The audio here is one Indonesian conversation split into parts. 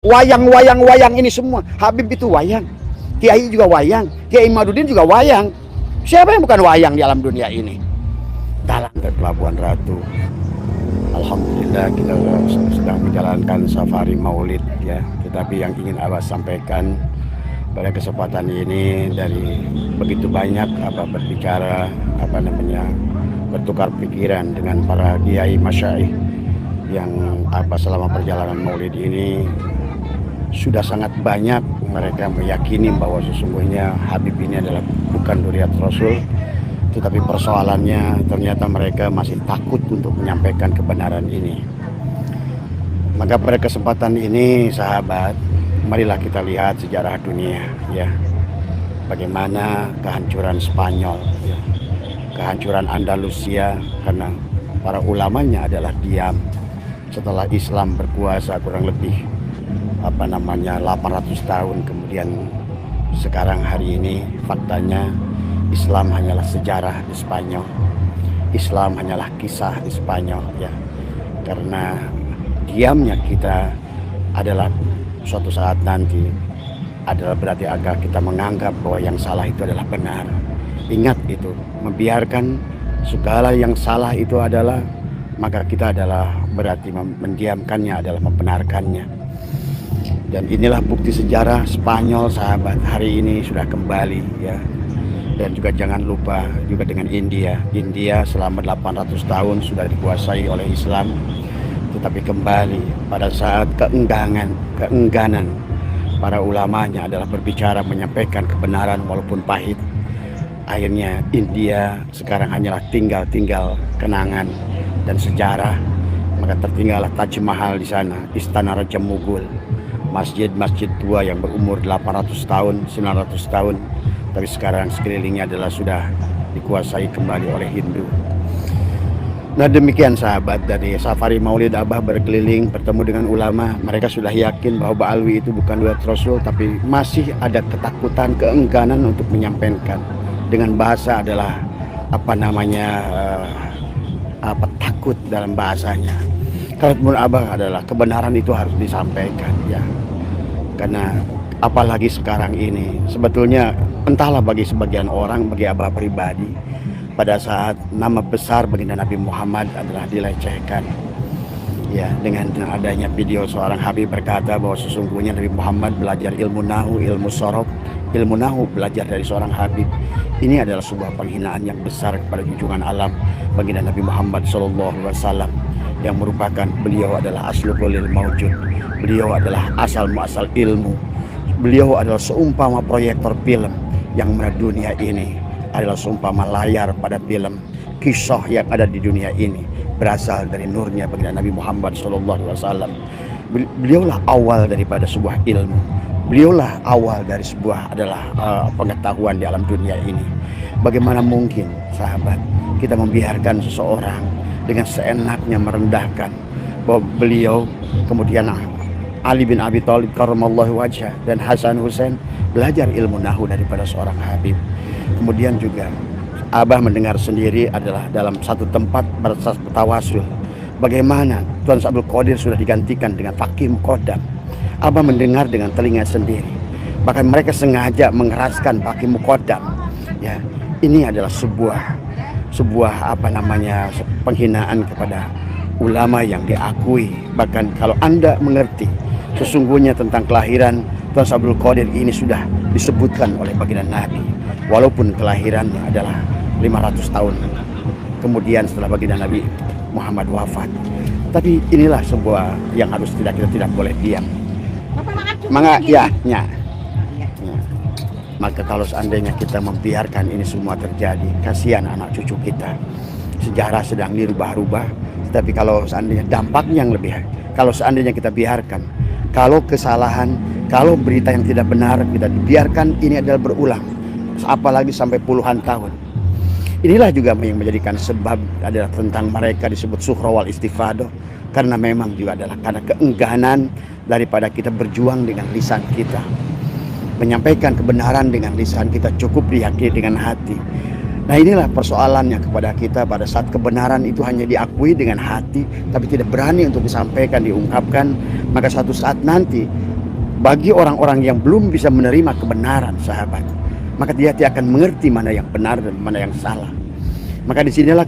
Wayang ini semua. Habib itu wayang, Kiai juga wayang, Kiai Madudin juga wayang. Siapa yang bukan wayang di alam dunia ini? Dalam ke Pelabuhan Ratu. Alhamdulillah kita sedang menjalankan safari maulid ya. Tetapi yang ingin Abah sampaikan pada kesempatan ini, dari begitu banyak berbicara bertukar pikiran dengan para kiai masyaikh yang selama perjalanan maulid ini sudah sangat banyak mereka meyakini bahwa sesungguhnya Habib ini adalah bukan dzurriyyah Rasul. Tetapi persoalannya ternyata mereka masih takut untuk menyampaikan kebenaran ini. Maka pada kesempatan ini sahabat, marilah kita lihat sejarah dunia ya. Bagaimana kehancuran Spanyol ya. Kehancuran Andalusia karena para ulamanya adalah diam. Setelah Islam berkuasa kurang lebih 800 tahun kemudian, sekarang hari ini faktanya Islam hanyalah sejarah di Spanyol. Islam hanyalah kisah di Spanyol ya. Karena diamnya kita adalah suatu saat nanti adalah berarti agar kita menganggap bahwa yang salah itu adalah benar. Ingat itu, membiarkan segala yang salah itu adalah, maka kita adalah berarti mendiamkannya adalah membenarkannya. Dan inilah bukti sejarah Spanyol sahabat hari ini sudah kembali ya. Dan juga jangan lupa juga dengan India. India selama 800 tahun sudah dikuasai oleh Islam. Tetapi kembali pada saat keengganan para ulamanya adalah berbicara menyampaikan kebenaran walaupun pahit. Akhirnya India sekarang hanyalah tinggal kenangan dan sejarah. Maka tertinggallah Taj Mahal di sana, Istana Raja Mughul, masjid-masjid tua yang berumur 800 tahun, 900 tahun. Tapi sekarang sekelilingnya adalah sudah dikuasai kembali oleh Hindu. Nah demikian sahabat, dari safari maulid Abah berkeliling bertemu dengan ulama. Mereka sudah yakin bahwa Ba'alwi itu bukan dzurriyyah Rasul, tapi masih ada ketakutan, keengganan untuk menyampaikan. Dengan bahasa adalah takut dalam bahasanya. Kalau menurut Abah adalah kebenaran itu harus disampaikan ya. Karena apalagi sekarang ini sebetulnya entahlah bagi sebagian orang, bagi Abah pribadi, pada saat nama besar baginda Nabi Muhammad adalah dilecehkan ya, dengan adanya video seorang Habib berkata bahwa sesungguhnya Nabi Muhammad belajar ilmu nahu, ilmu sorof. Ilmu nahu belajar dari seorang Habib. Ini adalah sebuah penghinaan yang besar kepada junjungan alam baginda Nabi Muhammad SAW, yang merupakan beliau adalah aslul kulil maujud. Beliau adalah asal muasal ilmu. Beliau adalah seumpama proyektor film yang mana dunia ini adalah seumpama layar pada film. Kisah yang ada di dunia ini berasal dari nurnya baginda Nabi Muhammad SAW. Beliaulah awal daripada sebuah ilmu. Beliaulah awal dari sebuah pengetahuan di alam dunia ini. Bagaimana mungkin sahabat kita membiarkan seseorang dengan seenaknya merendahkan bahwa beliau, kemudian Ali bin Abi Thalib karramallahu wajhah dan Hasan Hussein belajar ilmu nahu daripada seorang Habib. Kemudian juga Abah mendengar sendiri adalah dalam satu tempat bertawasul bagaimana Tuan Abdul Qadir sudah digantikan dengan Fakih Muqaddam. Abah mendengar dengan telinga sendiri. Bahkan mereka sengaja mengeraskan Fakih Muqaddam. Ya, ini adalah sebuah penghinaan kepada ulama yang diakui. Bahkan kalau Anda mengerti sesungguhnya tentang kelahiran Tuan Abdul Qadir ini sudah disebutkan oleh baginda Nabi, walaupun kelahirannya adalah 500 tahun kemudian setelah baginda Nabi Muhammad wafat. Tapi inilah sebuah yang harus kita tidak boleh diam. Maka kalau seandainya kita membiarkan ini semua terjadi, kasihan anak cucu kita. Sejarah sedang dirubah-rubah. Tapi kalau seandainya dampaknya yang lebih, kalau seandainya kita biarkan, kalau kesalahan, kalau berita yang tidak benar kita biarkan, ini adalah berulang, apalagi sampai puluhan tahun. Inilah juga yang menjadikan sebab adalah tentang mereka disebut suhra wal istifadah, karena memang juga adalah karena keengganan daripada kita berjuang dengan lisan kita, menyampaikan kebenaran dengan lisan kita, cukup diyakini dengan hati. Nah inilah persoalannya kepada kita pada saat kebenaran itu hanya diakui dengan hati tapi tidak berani untuk disampaikan, diungkapkan. Maka suatu saat nanti Bagi orang-orang yang belum bisa menerima kebenaran, sahabat, maka dia tidak akan mengerti mana yang benar dan mana yang salah. Maka disinilah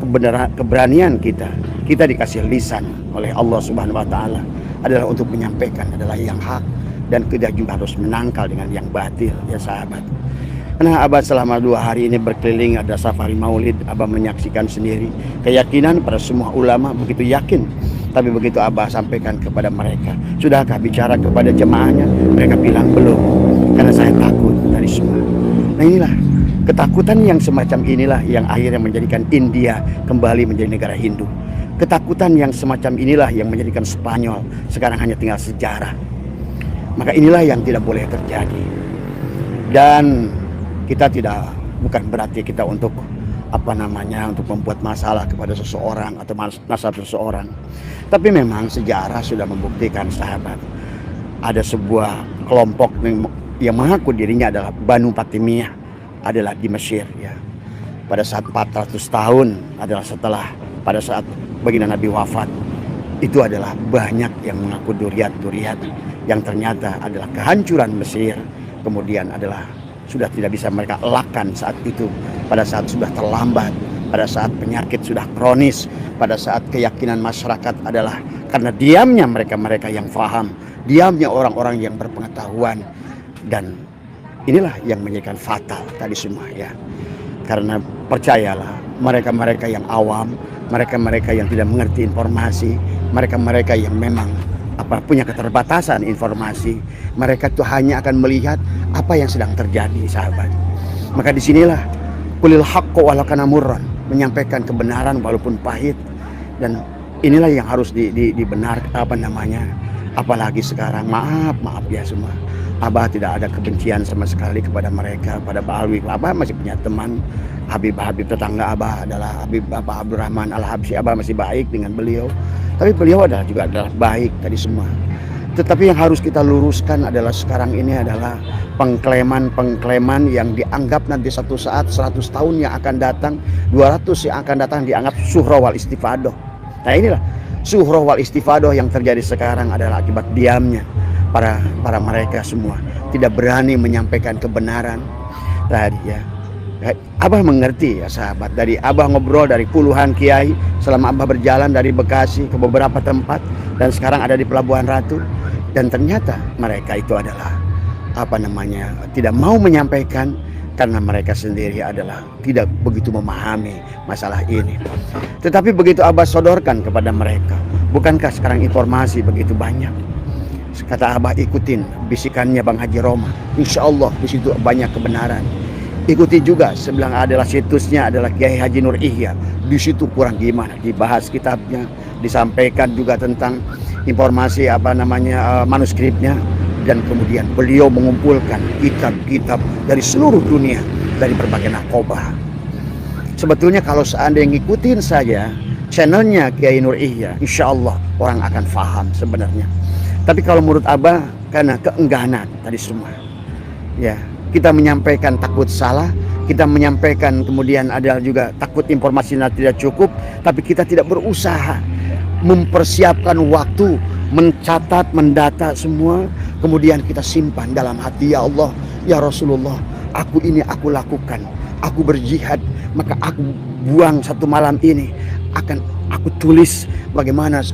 keberanian kita. Kita dikasih lisan oleh Allah Subhanahu Wa Taala adalah untuk menyampaikan adalah yang hak, dan kita juga harus menangkal dengan yang batil, ya sahabat. Karena Abah selama 2 hari ini berkeliling, ada safari maulid, Abah menyaksikan sendiri keyakinan para semua ulama begitu yakin. Tapi begitu Abah sampaikan kepada mereka, sudahkah bicara kepada jemaahnya? Mereka bilang belum, karena saya takut dari semua. Nah inilah ketakutan yang semacam inilah yang akhirnya menjadikan India kembali menjadi negara Hindu. Ketakutan yang semacam inilah yang menjadikan Spanyol sekarang hanya tinggal sejarah. Maka inilah yang tidak boleh terjadi. Dan kita bukan berarti kita untuk untuk membuat masalah kepada seseorang atau nasab seseorang. Tapi memang sejarah sudah membuktikan, sahabat, ada sebuah kelompok yang mengaku dirinya adalah Banu Fatimiyah, adalah di Mesir, ya. Pada saat 400 tahun adalah setelah pada saat baginda Nabi wafat, itu adalah banyak yang mengaku duriat yang ternyata adalah kehancuran Mesir. Kemudian adalah sudah tidak bisa mereka elakkan saat itu, pada saat sudah terlambat, pada saat penyakit sudah kronis, pada saat keyakinan masyarakat adalah karena diamnya mereka-mereka yang faham, diamnya orang-orang yang berpengetahuan. Dan inilah yang menjadikan fatal tadi semua, ya. Karena percayalah, mereka-mereka yang awam, mereka-mereka yang tidak mengerti informasi, mereka-mereka yang memang punya keterbatasan informasi, mereka tuh hanya akan melihat apa yang sedang terjadi, sahabat. Maka disinilah qulil haqqo walau kana murran, menyampaikan kebenaran walaupun pahit. Dan inilah yang harus dibenar apalagi sekarang. Maaf ya semua, Abah tidak ada kebencian sama sekali kepada mereka, pada Pak Alwi. Abah masih punya teman, Habib tetangga Abah adalah Habib Bapak Abdurrahman Al-Habsyi. Abah masih baik dengan beliau, tapi beliau juga adalah baik tadi semua. Tetapi yang harus kita luruskan adalah sekarang ini adalah pengklaiman yang dianggap nanti satu saat 100 tahun yang akan datang, 200 yang akan datang dianggap suhroh wal istifadoh. Nah inilah suhroh wal istifadoh yang terjadi sekarang adalah akibat diamnya para mereka semua, tidak berani menyampaikan kebenaran tadi, ya. Abah mengerti, ya sahabat, dari Abah ngobrol dari puluhan kiai selama Abah berjalan dari Bekasi ke beberapa tempat dan sekarang ada di Pelabuhan Ratu, dan ternyata mereka itu adalah tidak mau menyampaikan karena mereka sendiri adalah tidak begitu memahami masalah ini. Tetapi begitu Abah sodorkan kepada mereka, bukankah sekarang informasi begitu banyak? Kata Abah, ikutin bisikannya Bang Haji Roma, insya Allah di situ banyak kebenaran. Ikuti juga sebelah adalah situsnya adalah Kiai Haji Nur Ihya, di situ kurang gimana, dibahas kitabnya, disampaikan juga tentang informasi manuskripnya, dan kemudian beliau mengumpulkan kitab-kitab dari seluruh dunia, dari berbagai nakobah. Sebetulnya kalau seandainya ngikutin saja channelnya Kiai Nur Ihya, insya Allah orang akan faham sebenarnya. Tapi kalau menurut Abah, karena keengganan tadi semua, ya, kita menyampaikan takut salah, kita menyampaikan kemudian ada juga takut informasinya tidak cukup, tapi kita tidak berusaha mempersiapkan waktu, mencatat, mendata semua, kemudian kita simpan dalam hati. Ya Allah, ya Rasulullah, aku lakukan, aku berjihad, maka aku buang satu malam ini, akan aku tulis bagaimana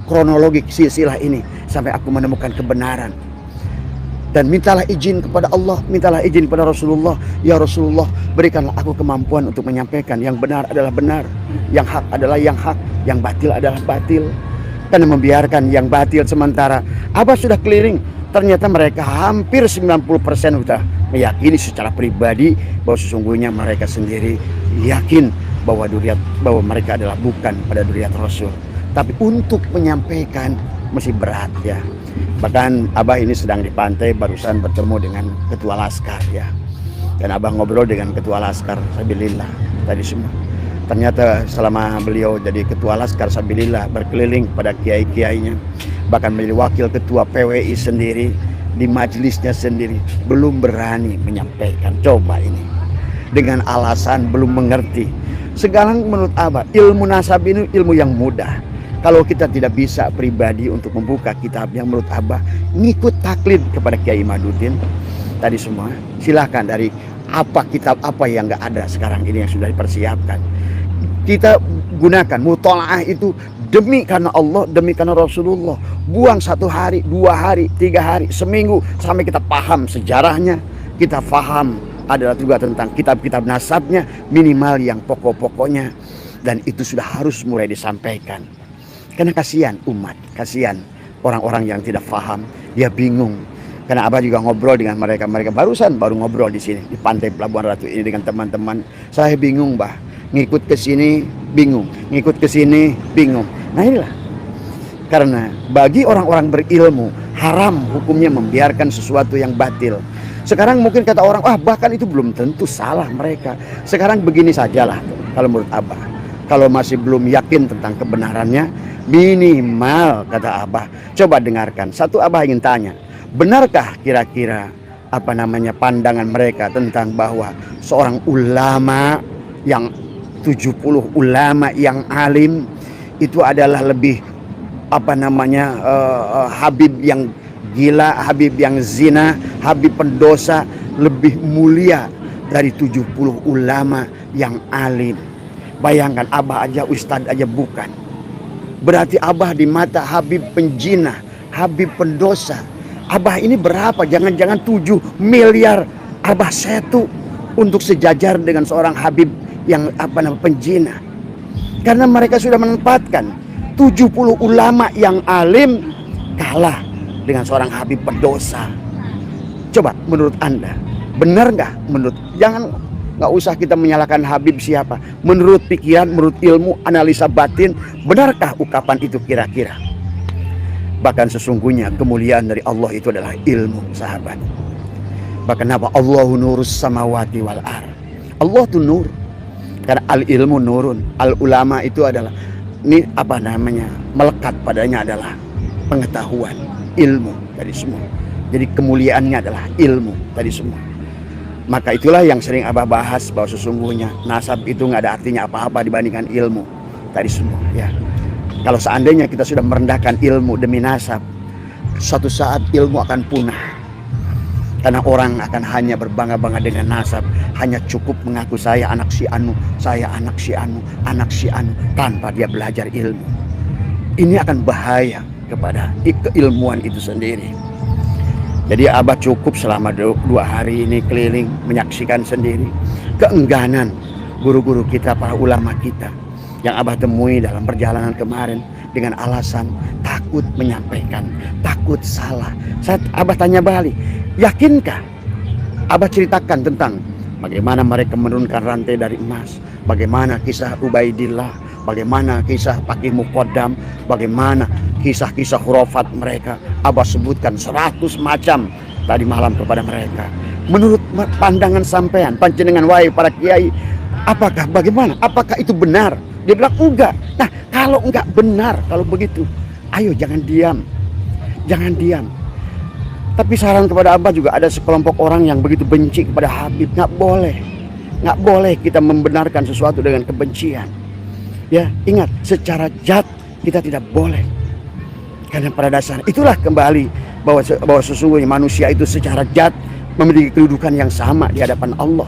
kronologi silsilah ini sampai aku menemukan kebenaran. Dan mintalah izin kepada Allah, mintalah izin kepada Rasulullah, ya Rasulullah, berikanlah aku kemampuan untuk menyampaikan yang benar adalah benar, yang hak adalah yang hak, yang batil adalah batil. Karena membiarkan yang batil sementara Abah sudah keliling, ternyata mereka hampir 90% sudah meyakini secara pribadi bahwa sesungguhnya mereka sendiri yakin bahwa mereka adalah bukan pada duriat Rasul. Tapi untuk menyampaikan masih berat, ya. Bahkan Abah ini sedang di pantai, barusan bertemu dengan ketua laskar, ya. Dan Abah ngobrol dengan ketua laskar Sabilillah tadi semua. Ternyata selama beliau jadi ketua laskar Sabilillah, berkeliling pada kiai-kiainya, bahkan menjadi wakil ketua PWI sendiri, di majelisnya sendiri, belum berani menyampaikan. Coba ini, dengan alasan belum mengerti. Segala menurut Abah, ilmu nasab ini ilmu yang mudah. Kalau kita tidak bisa pribadi untuk membuka kitab yang menurut Abah ngikut taklid kepada Kiai Imaduddin tadi semua, silakan dari apa kitab apa yang nggak ada sekarang ini yang sudah dipersiapkan. Kita gunakan mutolaah itu demi karena Allah, demi karena Rasulullah. Buang 1 hari, 2 hari, 3 hari, seminggu sampai kita paham sejarahnya, kita paham adalah juga tentang kitab-kitab nasabnya minimal yang pokok-pokoknya, dan itu sudah harus mulai disampaikan. Karena kasihan umat, kasihan orang-orang yang tidak paham, dia bingung. Karena Abah juga ngobrol dengan mereka barusan baru ngobrol di sini di pantai Pelabuhan Ratu ini dengan teman-teman. Saya bingung, Bah. Ngikut ke sini bingung, ngikut ke sini bingung. Nah inilah karena bagi orang-orang berilmu haram hukumnya membiarkan sesuatu yang batil. Sekarang mungkin kata orang, bahkan itu belum tentu salah mereka. Sekarang begini sajalah kalau menurut Abah. Kalau masih belum yakin tentang kebenarannya, minimal kata Abah, coba dengarkan. Satu Abah ingin tanya, benarkah kira-kira pandangan mereka tentang bahwa seorang ulama yang 70 ulama yang alim itu adalah lebih Habib yang gila, Habib yang zina, Habib pendosa lebih mulia dari 70 ulama yang alim? Bayangkan, Abah aja ustadz aja bukan. Berarti Abah di mata Habib penjina, Habib pendosa, Abah ini berapa? Jangan-jangan 7 miliar Abah setu untuk sejajar dengan seorang Habib yang penjina. Karena mereka sudah menempatkan 70 ulama yang alim kalah dengan seorang Habib pendosa. Coba menurut Anda, benar nggak? Nggak usah kita menyalahkan Habib siapa. Menurut pikiran, menurut ilmu, analisa batin, benarkah ungkapan itu kira-kira? Bahkan sesungguhnya kemuliaan dari Allah itu adalah ilmu, sahabat. Bahkan apa? Allahu nurus samawati wal ar. Allah itu nur. Karena al ilmu nurun. Al ulama itu adalah melekat padanya adalah pengetahuan, ilmu tadi semua. Jadi kemuliaannya adalah ilmu tadi semua. Maka itulah yang sering Abah bahas, bahwa sesungguhnya nasab itu nggak ada artinya apa-apa dibandingkan ilmu tadi semua ya. Kalau seandainya kita sudah merendahkan ilmu demi nasab, suatu saat ilmu akan punah. Karena orang akan hanya berbangga-bangga dengan nasab, hanya cukup mengaku saya anak si anu, saya anak si anu, anak si anu, tanpa dia belajar ilmu. Ini akan bahaya kepada keilmuan itu sendiri. Jadi Abah cukup selama 2 hari ini keliling menyaksikan sendiri keengganan guru-guru kita, para ulama kita yang Abah temui dalam perjalanan kemarin dengan alasan takut menyampaikan, takut salah. Abah tanya balik, yakinkah? Abah ceritakan tentang bagaimana mereka menurunkan rantai dari emas, bagaimana kisah Ubaidillah, bagaimana kisah Pakih Muqaddam, bagaimana kisah-kisah khurafat mereka. Abah sebutkan 100 macam tadi malam kepada mereka. Menurut pandangan sampean, panjenengan wahai para kiai, bagaimana? Apakah itu benar? Dia bilang enggak. Nah, kalau enggak benar, kalau begitu, ayo jangan diam. Jangan diam. Tapi saran kepada Abah juga ada sekelompok orang yang begitu benci kepada Habib. Nggak boleh. Nggak boleh kita membenarkan sesuatu dengan kebencian. Ya, ingat, secara zat kita tidak boleh. Karena pada dasar itulah kembali bahwa sesungguhnya manusia itu secara zat memiliki kedudukan yang sama di hadapan Allah.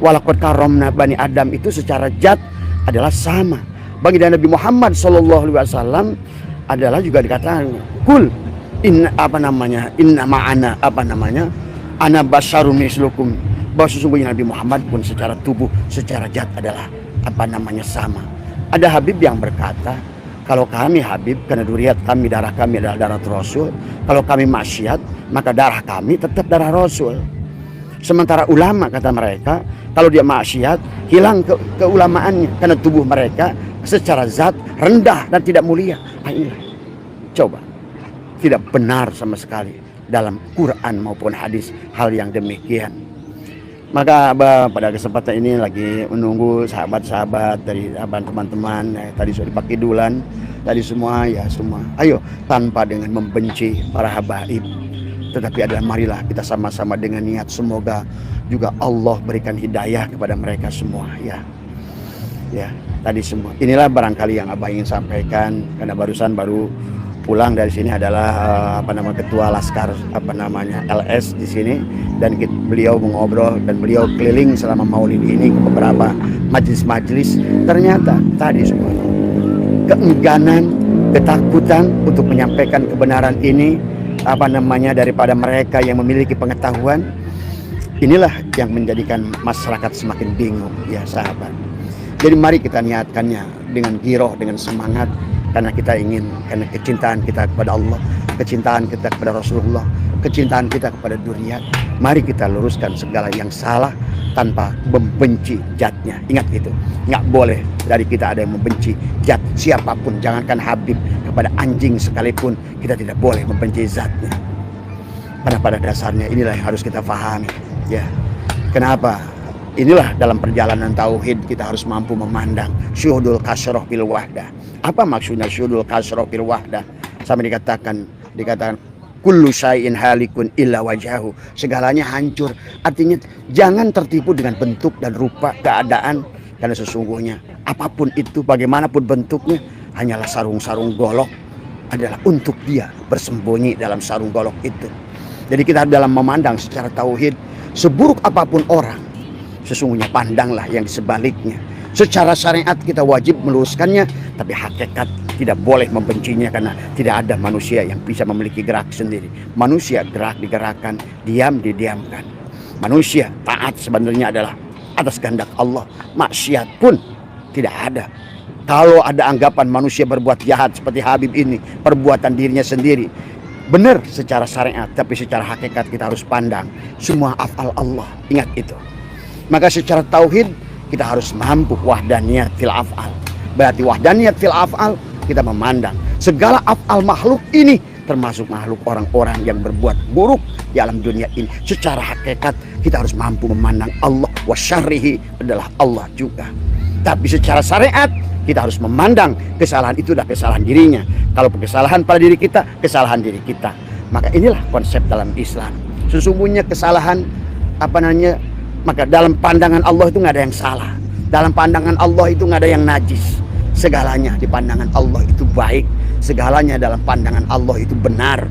Walaqad karramna bani Adam itu secara zat adalah sama. Bagi Nabi Muhammad SAW adalah juga dikatakan kul inna ana basyarum mislukum, bahwa sesungguhnya Nabi Muhammad pun secara tubuh, secara zat adalah sama. Ada Habib yang berkata, kalau kami Habib, karena duriat kami, darah kami adalah darah Rasul. Kalau kami maksiat, maka darah kami tetap darah Rasul. Sementara ulama, kata mereka, kalau dia maksiat, hilang keulamaannya. Karena tubuh mereka secara zat rendah dan tidak mulia. Inilah, coba, tidak benar sama sekali dalam Quran maupun hadis hal yang demikian. Maka Abah pada kesempatan ini lagi menunggu sahabat-sahabat dari teman-teman tadi sudah dipakai dulan tadi semua ya semua. Ayo, tanpa dengan membenci para habaib, tetapi adalah marilah kita sama-sama dengan niat semoga juga Allah berikan hidayah kepada mereka semua ya. Ya, tadi semua. Inilah barangkali yang Abah ingin sampaikan, karena baru pulang dari sini adalah ketua Laskar LS di sini, dan beliau mengobrol dan beliau keliling selama Maulid ini ke beberapa majelis-majelis. Ternyata tadi semua keengganan, ketakutan untuk menyampaikan kebenaran ini daripada mereka yang memiliki pengetahuan, inilah yang menjadikan masyarakat semakin bingung, ya sahabat. Jadi mari kita niatkannya dengan giroh, dengan semangat, karena kecintaan kita kepada Allah, kecintaan kita kepada Rasulullah, kecintaan kita kepada dunia. Mari kita luruskan segala yang salah tanpa membenci zatnya. Ingat itu, nggak boleh dari kita ada yang membenci zat siapapun. Jangankan Habib, kepada anjing sekalipun kita tidak boleh membenci zatnya. Karena pada dasarnya inilah yang harus kita pahami, ya. Kenapa? Inilah dalam perjalanan tauhid kita harus mampu memandang syuhudul kasroh fil wahdah. Apa maksudnya syuhudul kasroh fil wahdah? Sampai dikatakan kullu syai'in halikun illa wajhahu. Segalanya hancur. Artinya jangan tertipu dengan bentuk dan rupa keadaan, karena sesungguhnya apapun itu, bagaimanapun bentuknya, hanyalah sarung-sarung golok adalah untuk dia bersembunyi dalam sarung golok itu. Jadi kita dalam memandang secara tauhid, seburuk apapun orang, sesungguhnya pandanglah yang sebaliknya. Secara syariat kita wajib meluruskannya, tapi hakikat tidak boleh membencinya, karena tidak ada manusia yang bisa memiliki gerak sendiri. Manusia gerak digerakkan, diam didiamkan. Manusia taat sebenarnya adalah atas kehendak Allah. Maksiat pun tidak ada. Kalau ada anggapan manusia berbuat jahat seperti Habib ini, perbuatan dirinya sendiri, benar secara syariat, tapi secara hakikat kita harus pandang semua afal Allah. Ingat itu. Maka secara tauhid kita harus mampu wahdaniyat fil af'al. Berarti wahdaniyat fil af'al, kita memandang segala af'al makhluk ini, termasuk makhluk orang-orang yang berbuat buruk di alam dunia ini. Secara hakikat kita harus mampu memandang Allah wa syarrihi adalah Allah juga. Tapi secara syariat kita harus memandang kesalahan itu adalah kesalahan dirinya. Kalau kesalahan pada diri kita, kesalahan diri kita. Maka inilah konsep dalam Islam. Sesungguhnya kesalahan maka dalam pandangan Allah itu nggak ada yang salah. Dalam pandangan Allah itu nggak ada yang najis. Segalanya di pandangan Allah itu baik. Segalanya dalam pandangan Allah itu benar.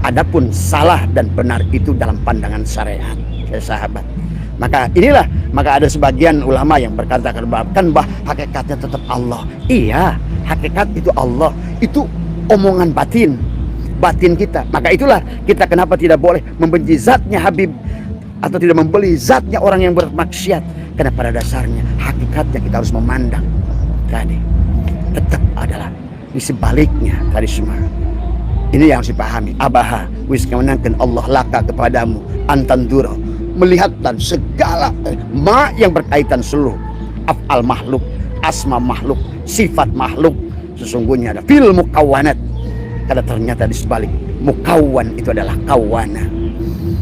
Adapun salah dan benar itu dalam pandangan syariat, ya sahabat. Maka ada sebagian ulama yang berkata kan hakikatnya tetap Allah. Iya, hakikat itu Allah. Itu omongan batin kita. Maka itulah kita kenapa tidak boleh membenci zatnya Habib, atau tidak membeli zatnya orang yang bermaksiat, karena pada dasarnya hakikatnya kita harus memandang tadi tetap adalah di sebaliknya tadi semua. Ini yang harus dipahami. Abaha wis kemenangkan Allah laka kepadamu antanduro, melihat dan segala yang berkaitan seluruh af'al makhluk, asma makhluk, sifat makhluk, sesungguhnya ada fil mukawanat, karena ternyata di sebalik mukawan itu adalah kawana.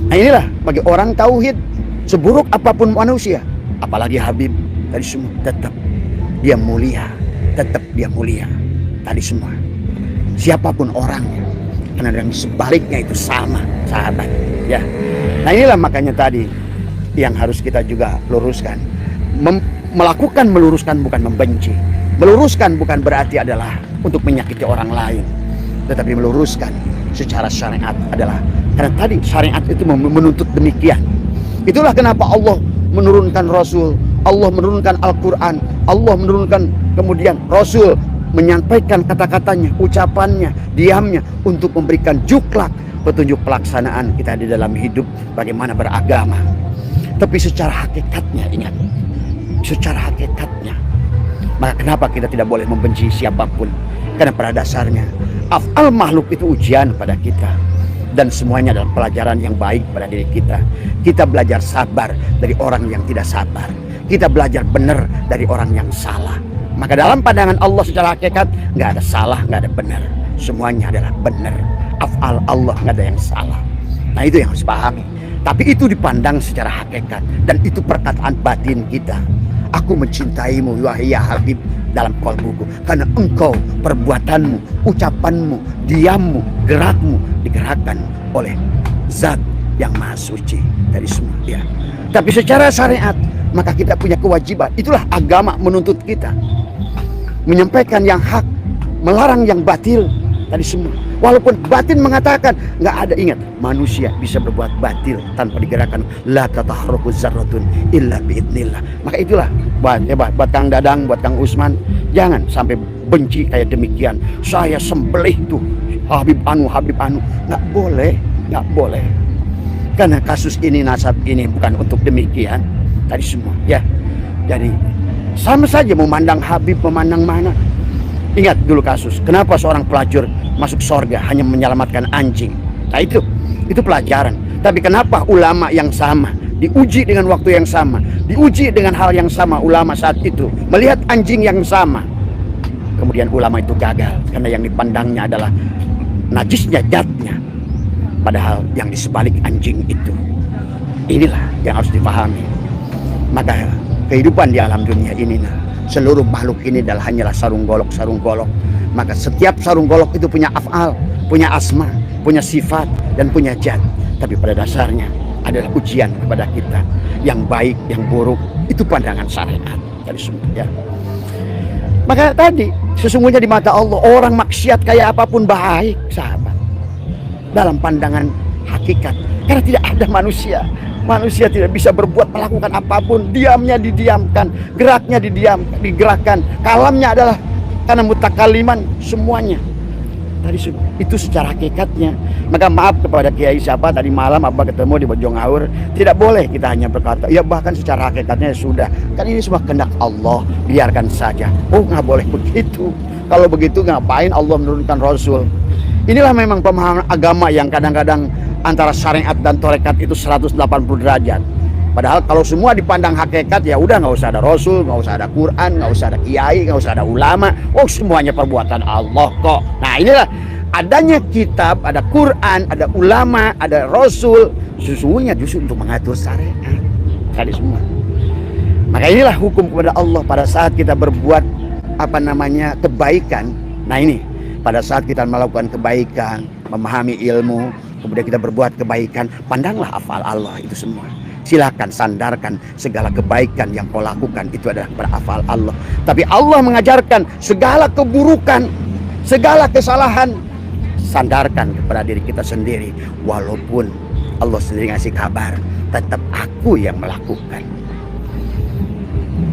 Nah inilah bagi orang tauhid, seburuk apapun manusia, apalagi Habib tadi semua, tetap dia mulia, tadi semua. Siapapun orangnya, karena yang sebaliknya itu sama, sahabat. Ya. Nah inilah makanya tadi yang harus kita juga luruskan. Meluruskan bukan membenci. Meluruskan bukan berarti adalah untuk menyakiti orang lain, tetapi meluruskan secara syariat adalah karena tadi syariat itu menuntut demikian. Itulah kenapa Allah menurunkan Rasul, Allah menurunkan Al-Quran, Allah menurunkan kemudian Rasul menyampaikan kata-katanya, ucapannya, diamnya, untuk memberikan juklak petunjuk pelaksanaan kita di dalam hidup bagaimana beragama. Tapi secara hakikatnya, ingat, secara hakikatnya, maka kenapa kita tidak boleh membenci siapapun? Karena pada dasarnya af'al makhluk itu ujian pada kita, dan semuanya adalah pelajaran yang baik pada diri kita. Kita belajar sabar dari orang yang tidak sabar. Kita belajar benar dari orang yang salah. Maka dalam pandangan Allah secara hakikat nggak ada salah, nggak ada benar. Semuanya adalah benar. Af'al Allah nggak ada yang salah. Nah itu yang harus pahami. Tapi itu dipandang secara hakikat, dan itu perkataan batin kita. Aku mencintaimu wahai ya Habib dalam kalbuku, karena engkau, perbuatanmu, ucapanmu, diammu, gerakmu digerakkan oleh zat yang maha suci dari semua. Ya. Tapi secara syariat maka kita punya kewajiban. Itulah agama menuntut kita. menyampaikan yang hak, melarang yang batil tadi semua. Walaupun batin mengatakan nggak ada, ingat manusia bisa berbuat batil tanpa digerakkan. La tatahruku zarratun illa biidnillah. Maka itulah buat Kang Dadang, buat Kang Usman, jangan sampai benci kayak demikian. Saya sembelih tuh Habib Anu. Nggak boleh, nggak boleh. Karena kasus ini, nasab ini bukan untuk demikian tadi semua ya. Jadi sama saja memandang Habib, memandang mana. Ingat dulu kasus, kenapa seorang pelacur masuk surga hanya menyelamatkan anjing. Nah itu pelajaran. Tapi kenapa ulama yang sama, diuji dengan waktu yang sama, diuji dengan hal yang sama, ulama saat itu melihat anjing yang sama, kemudian ulama itu gagal karena yang dipandangnya adalah najisnya, jatnya, padahal yang di sebalik anjing itu. Inilah yang harus dipahami. Maka kehidupan di alam dunia ini, seluruh makhluk ini adalah hanyalah sarung golok. Maka setiap sarung golok itu punya af'al, punya asma, punya sifat, dan punya zat. Tapi pada dasarnya adalah ujian kepada kita. Yang baik, yang buruk, itu pandangan syariat tadi semua ya. Maka tadi sesungguhnya di mata Allah orang maksiat kayak apapun baik, sahabat, dalam pandangan hakikat. Karena tidak ada manusia tidak bisa berbuat, melakukan apapun. Diamnya didiamkan, geraknya digerakkan. Kalamnya adalah karena mutakaliman semuanya. Tadi itu secara hakikatnya. Maka maaf kepada Kiai siapa tadi malam Abah ketemu di Bojongawur, tidak boleh kita hanya berkata ya bahkan secara hakikatnya sudah. Kan ini semua kehendak Allah, biarkan saja. Oh nggak boleh begitu. Kalau begitu ngapain Allah menurunkan Rasul? Inilah memang pemahaman agama yang kadang-kadang antara syariat dan tarekat itu 180 derajat. Padahal kalau semua dipandang hakikat ya udah nggak usah ada Rasul, nggak usah ada Quran, nggak usah ada kiai, nggak usah ada ulama. Oh semuanya perbuatan Allah kok. Nah inilah adanya kitab, ada Quran, ada ulama, ada Rasul, sesungguhnya justru untuk mengatur syariat tadi semua. Maka inilah hukum kepada Allah pada saat kita berbuat kebaikan. Nah ini pada saat kita melakukan kebaikan, memahami ilmu, kemudian kita berbuat kebaikan, pandanglah afal Allah itu semua. Silakan sandarkan segala kebaikan yang kau lakukan itu adalah berafal Allah. Tapi Allah mengajarkan segala keburukan, segala kesalahan, sandarkan kepada diri kita sendiri. Walaupun Allah sendiri ngasih kabar, tetap aku yang melakukan.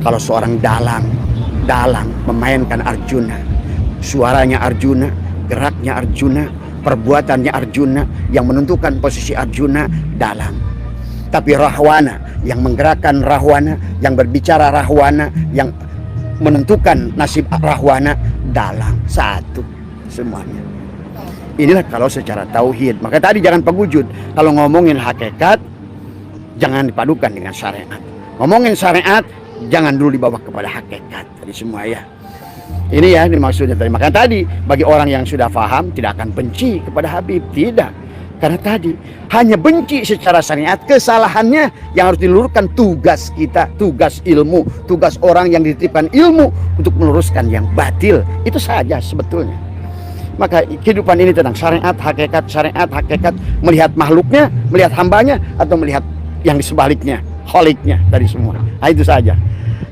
Kalau seorang dalang memainkan Arjuna, suaranya Arjuna, geraknya Arjuna, perbuatannya Arjuna, yang menentukan posisi Arjuna dalang. Tapi Rahwana yang menggerakkan Rahwana, yang berbicara Rahwana, yang menentukan nasib Rahwana dalang, satu semuanya. Inilah kalau secara tauhid. Maka tadi jangan pengujud. Kalau ngomongin hakikat jangan dipadukan dengan syariat. Ngomongin syariat jangan dulu dibawa kepada hakikat. Tadi semua ya. Ini ya ini maksudnya tadi. Maka tadi bagi orang yang sudah paham tidak akan benci kepada Habib, tidak. Karena tadi hanya benci secara syariat, kesalahannya yang harus diluruskan tugas kita, tugas ilmu, tugas orang yang dititipkan ilmu untuk meluruskan yang batil. Itu saja sebetulnya. Maka kehidupan ini tentang syariat, hakikat, melihat makhluknya, melihat hambanya, atau melihat yang di sebaliknya, kholiknya tadi semua. Nah itu saja.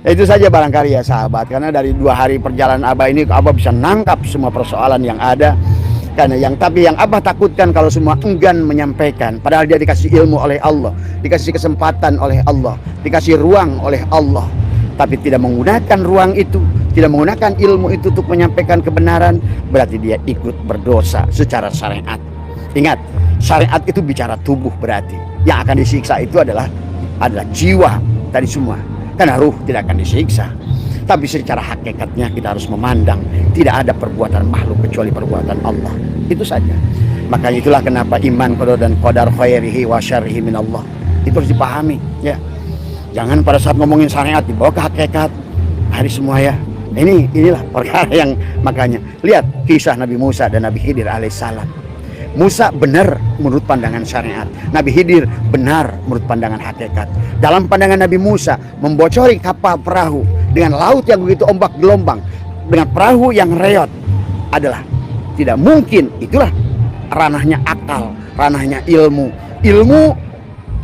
Itu saja barangkali ya sahabat. Karena dari 2 hari perjalanan Abah ini, Abah bisa nangkap semua persoalan yang ada. Karena tapi yang Abah takutkan kalau semua enggan menyampaikan, padahal dia dikasih ilmu oleh Allah, dikasih kesempatan oleh Allah, dikasih ruang oleh Allah, tapi tidak menggunakan ruang itu, tidak menggunakan ilmu itu untuk menyampaikan kebenaran, berarti dia ikut berdosa secara syariat. Ingat, syariat itu bicara tubuh, berarti yang akan disiksa itu adalah jiwa tadi semua, karena ruh tidak akan disiksa. Tapi secara hakikatnya kita harus memandang tidak ada perbuatan makhluk kecuali perbuatan Allah. Itu saja. Makanya itulah kenapa iman dan qadar khairihi wa syarrihi min Allah. Itu harus dipahami ya. Jangan pada saat ngomongin syariat dibawa ke hakikat. Hari semua ya. Inilah perkara yang makanya lihat kisah Nabi Musa dan Nabi Khidir alaihissalam. Musa benar menurut pandangan syariat, Nabi Khidir benar menurut pandangan hakikat. Dalam pandangan Nabi Musa membocori kapal perahu dengan laut yang begitu ombak gelombang, dengan perahu yang reot adalah tidak mungkin. Itulah ranahnya akal, ranahnya ilmu. Ilmu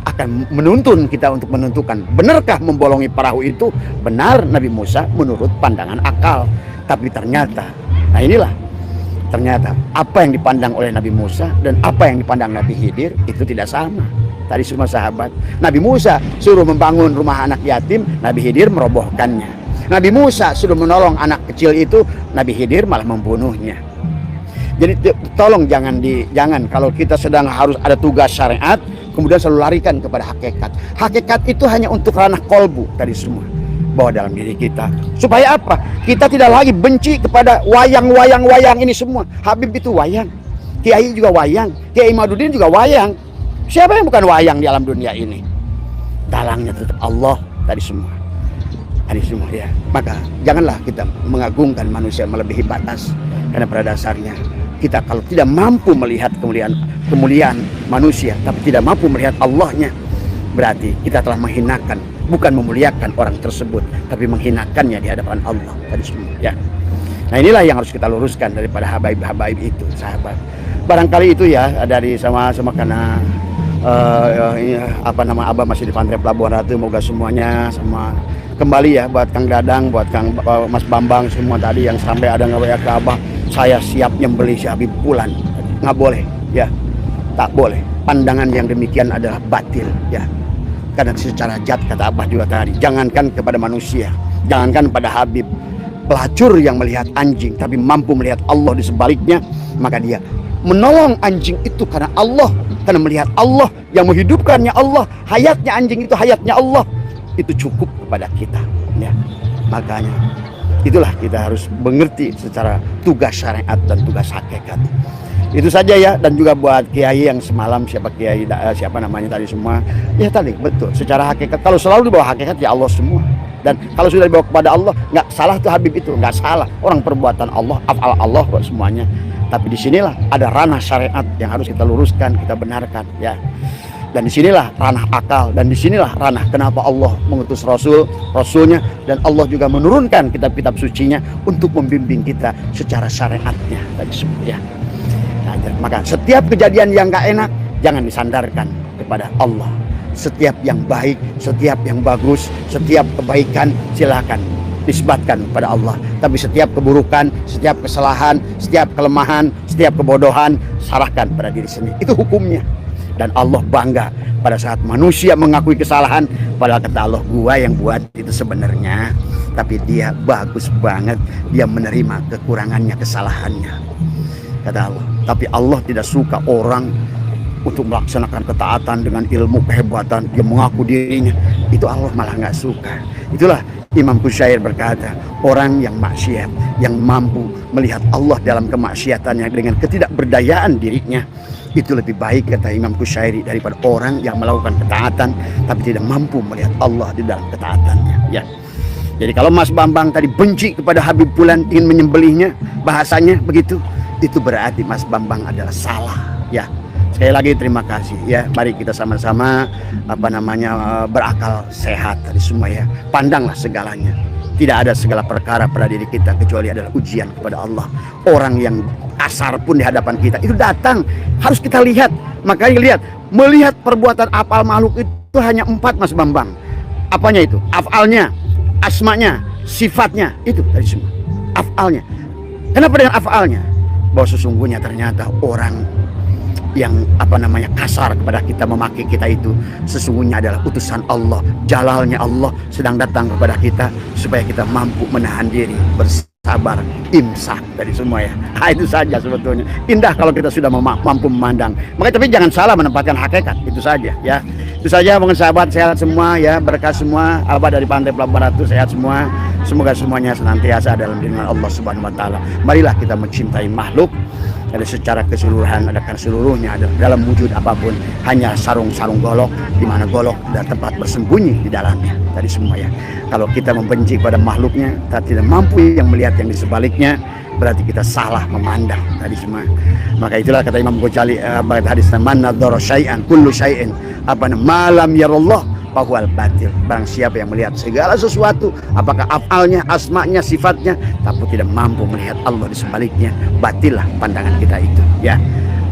akan menuntun kita untuk menentukan benarkah membolongi perahu itu. Benar Nabi Musa menurut pandangan akal. Tapi ternyata, nah inilah ternyata apa yang dipandang oleh Nabi Musa dan apa yang dipandang Nabi Khidir itu tidak sama. Tadi semua sahabat, Nabi Musa suruh membangun rumah anak yatim, Nabi Khidir merobohkannya. Nabi Musa suruh menolong anak kecil itu, Nabi Khidir malah membunuhnya. Jadi tolong jangan kalau kita sedang harus ada tugas syariat kemudian selalu larikan kepada hakikat. Hakikat itu hanya untuk ranah kolbu tadi semua, bawa dalam diri kita. Supaya apa? Kita tidak lagi benci kepada wayang ini semua. Habib itu wayang, Kiai juga wayang, Kiai Imaduddin juga wayang. Siapa yang bukan wayang di alam dunia ini? Dalangnya tetap Allah tadi semua. Tadi semua ya. Maka janganlah kita mengagungkan manusia melebihi batas. Karena pada dasarnya kita kalau tidak mampu melihat kemuliaan manusia, tapi tidak mampu melihat Allahnya, berarti kita telah menghinakan, bukan memuliakan orang tersebut, tapi menghinakannya di hadapan Allah tadi semua ya. Nah inilah yang harus kita luruskan daripada habaib itu, sahabat. Barangkali itu ya dari sama-sama karena Abah masih di Pantai Pelabuhan Ratu. Moga semuanya sama kembali ya, buat Kang Dadang, buat Kang Mas Bambang semua tadi yang sampai ada nge-WA ke Abah, saya siap nyembelih si Habib Pulan. Nggak boleh ya, tak boleh. Pandangan yang demikian adalah batil ya. Karena secara jat kata Abah juga tadi, jangankan kepada manusia, jangankan pada Habib, pelacur yang melihat anjing tapi mampu melihat Allah di sebaliknya, maka dia menolong anjing itu karena Allah, karena melihat Allah yang menghidupkannya Allah, hayatnya anjing itu hayatnya Allah, itu cukup kepada kita ya. Makanya itulah kita harus mengerti secara tugas syariat dan tugas hakikat. Itu saja ya. Dan juga buat kiai yang semalam siapa namanya tadi semua ya, tadi betul secara hakikat, kalau selalu dibawa hakikat ya Allah semua. Dan kalau sudah dibawa kepada Allah, nggak salah tuh Habib itu, nggak salah. Orang perbuatan Allah, afal Allah kok semuanya. Tapi disinilah ada ranah syariat yang harus kita luruskan, kita benarkan ya. Dan disinilah ranah akal, dan disinilah ranah kenapa Allah mengutus Rasulnya, dan Allah juga menurunkan kitab-kitab sucinya untuk membimbing kita secara syariatnya tadi semua ya. Nah, maka setiap kejadian yang gak enak jangan disandarkan kepada Allah. Setiap yang baik, setiap yang bagus, setiap kebaikan silakan disebutkan kepada Allah. Tapi setiap keburukan, setiap kesalahan, setiap kelemahan, setiap kebodohan serahkan pada diri sendiri. Itu hukumnya. Dan Allah bangga pada saat manusia mengakui kesalahan, padahal kata Allah, gua yang buat itu sebenarnya, tapi dia bagus banget, dia menerima kekurangannya, kesalahannya, kata Allah. Tapi Allah tidak suka orang untuk melaksanakan ketaatan dengan ilmu kehebatan, dia mengaku dirinya, itu Allah malah nggak suka. Itulah Imam Qusyair berkata, orang yang maksiat, yang mampu melihat Allah dalam kemaksiatannya dengan ketidakberdayaan dirinya, itu lebih baik kata Imam Qusyairi daripada orang yang melakukan ketaatan tapi tidak mampu melihat Allah di dalam ketaatannya ya. Jadi kalau Mas Bambang tadi benci kepada Habib Pulan, ingin menyembelihnya, bahasanya begitu, itu berarti Mas Bambang adalah salah ya. Sekali lagi terima kasih ya. Mari kita sama-sama berakal sehat tadi semua ya. Pandanglah segalanya. Tidak ada segala perkara pada diri kita kecuali adalah ujian kepada Allah. Orang yang kasar pun di hadapan kita itu datang, harus kita lihat. Makanya lihat, melihat perbuatan afal makhluk itu hanya 4 Mas Bambang. Apanya itu? Afalnya, asmanya, sifatnya, itu dari semua. Afalnya. Kenapa dengan afalnya? Bahwa sesungguhnya ternyata orang yang kasar kepada kita, memaki kita itu sesungguhnya adalah utusan Allah, jalalnya Allah sedang datang kepada kita supaya kita mampu menahan diri, bersabar, imsak dari semua ya. Nah, itu saja sebetulnya. Indah kalau kita sudah mampu memandang. Makanya tapi jangan salah menempatkan hakikat, itu saja ya. Itu saja. Mohon sahabat sehat semua ya, berkah semua. Abah dari Pantai Pelabuhan Ratu sehat semua. Semoga semuanya senantiasa dalam lindungan Allah Subhanahu wa taala. Marilah kita mencintai makhluk ada secara keseluruhan, ada seluruhnya, ada dalam wujud apapun, hanya sarung-sarung golok, di mana golok dan tempat bersembunyi di dalamnya tadi semua ya. Kalau kita membenci pada makhluknya, kita tidak mampu yang melihat yang di sebaliknya, berarti kita salah memandang tadi semua. Maka itulah kata Imam Ghazali pada hadis, man nadzara syai'an kullu syai'in malam yarallah fahuwal batil. Barang siapa yang melihat segala sesuatu, apakah afalnya, asmanya, sifatnya, tapi tidak mampu melihat Allah di sebaliknya, batillah pandangan kita itu ya.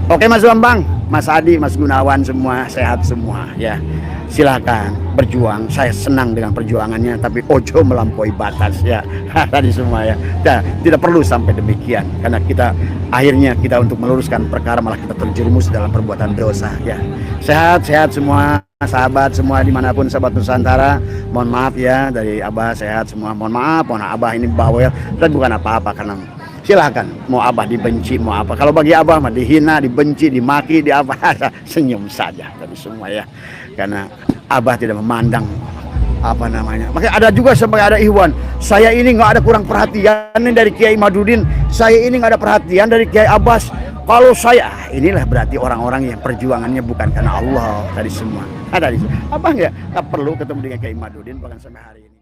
Oke Mas Bambang. Mas Adi, Mas Gunawan semua sehat semua ya. Silakan berjuang. Saya senang dengan perjuangannya, tapi ojo melampaui batas ya. Tadi semua ya. Nah, tidak perlu sampai demikian karena kita akhirnya kita untuk meluruskan perkara malah kita terjerumus dalam perbuatan dosa ya. Sehat-sehat semua sahabat semua dimanapun sahabat Nusantara. Mohon maaf ya dari Abah sehat semua. Mohon maaf, Abah ini bawel dan bukan apa-apa karena silakan mau Abah dibenci mau apa. Kalau bagi Abah mah dihina, dibenci, dimaki, di apa senyum saja tadi semua ya. Karena Abah tidak memandang apa namanya. Makanya ada juga sampai ada Ikhwan. Saya ini nggak ada kurang perhatian dari Kiai Madudin. Saya ini nggak ada perhatian dari Kiai Abbas. Kalau saya inilah berarti orang-orang yang perjuangannya bukan karena Allah tadi semua. Ada di Abah nggak perlu ketemu dengan Kiai Madudin bahkan sampai hari ini.